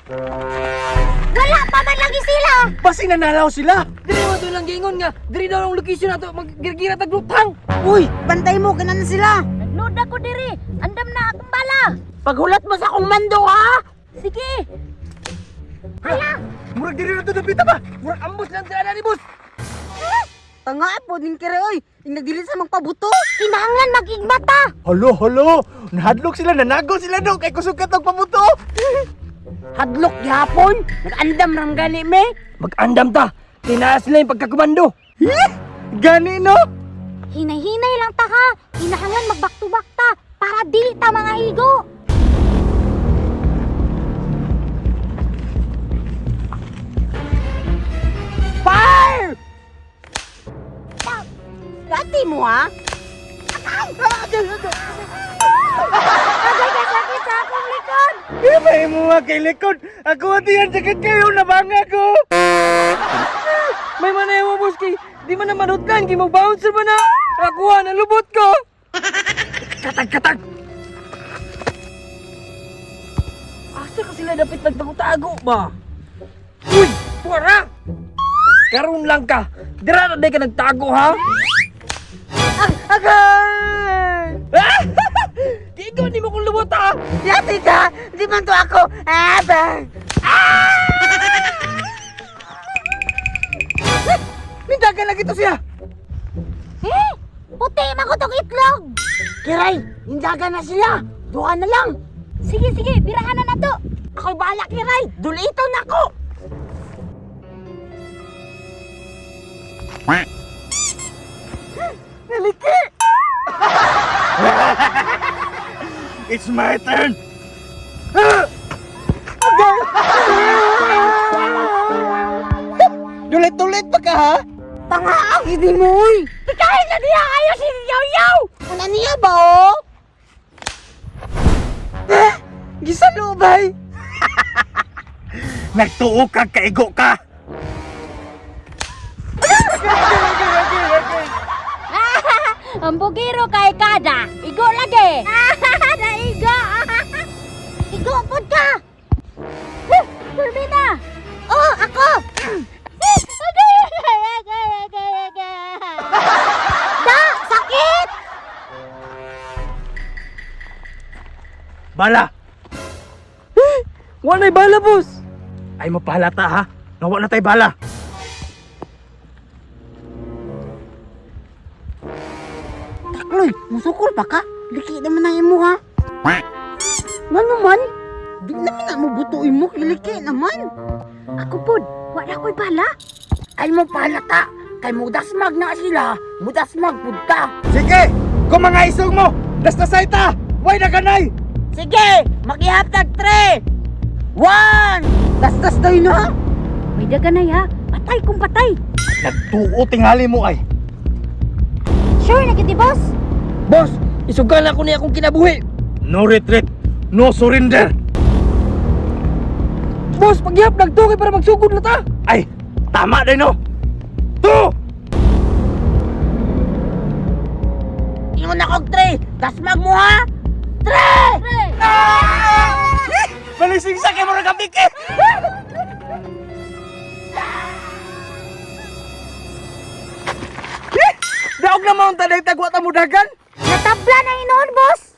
Wala pa man lagi sila. Basing nanalaw sila. Diri mo ito lang gingon nga. Diri daw ang location na ito. Maggira taglutang. Uy, bantay mo, ganan sila. Nagload ako diri. Andam na akong bala. Paghulat mo sa akong mando, ha? Sige. Murag diri na ito napita ba? Murag ambos lang sa ni boss. Tanga po, din kere, oy. Nagdili sa magpabuto. Kinahanglan mag-igmata. Halo. Nahadlok sila, nanago sila no. Kay kusukat ang pamuto. Hadlok gihapon. Nag-andam rang gani, me. Mag-andam ta. Tinaas sila yung pagkakumando. Gani no. Hinay-hinay lang ta ha. Kinahanglan mag-back-to-back ta para dili ta mga higo. Fire! Lati mo, ha? Agay ka sakit sa akong likod. May mga kay likod. Ako atiyan sakit kayo, nabanga ko. May manayaw boss kay. Di man na manutkan. Kay mag-bouncer ba na. Akuha na lubot ko. Katag. Asa ka sila dapat nagtago-tago ba? Uy! Puwara! Karoon lang ka. Dira na di ka nagtago ha? Agay! Ikaw di mo kong lubot ha? Lati ka! Di man to ako! Abang! Mindagan lagi to siya. Eh, puti magutong itlog. Kiray, hindagan na sila! Duha na lang! Sige, birahan na to. Ako'y bahala, Kiray! Dulito na ako! Naliki! It's my turn! Dulit-dulit pa ka ha? Pangaang hindi mo, uy! Pikain na niya kayo si Yaw-Yaw. Ano niya ba, oh? Gisalubay! Nagtuo ka, kaigo ka! Ang bugiro kay kada. Igo lagi. Naigo. Igo pud ka. Turbina. Oh, ako. Da, sakit. Bala! Wanay bala boss. Ay mapahalata ha? Nawa na tayo bala! Takloy, musukol pa ka? Liki naman na imo, ha? Nga naman? Di naman na mo butuin mo, kiliki naman. Ako pud, wala ko'y bala. Ay mo palata, kay mudasmag na sila, mudasmag pud ka. Sige! Kung mga isog mo! Dastasay ta! Way na kanay! Sige, magihaptag 3! 1! Dastas daw yun, ha? May daganay ha. Patay kung patay. Nagtuo tingali mo ay! Sure na kiti boss. Boss, isugal na ako niya akong kinabuhi. No retreat! No surrender! Boss, paghihap nagtugay para magsugod na ta. Ay! Tama din no! 2! Ingon akong 3! Dasmag mo, ha? 3! Balising sa kayo mga kapike! Daog na maunta na itagwa ta mudagan. Natabla na inoon boss.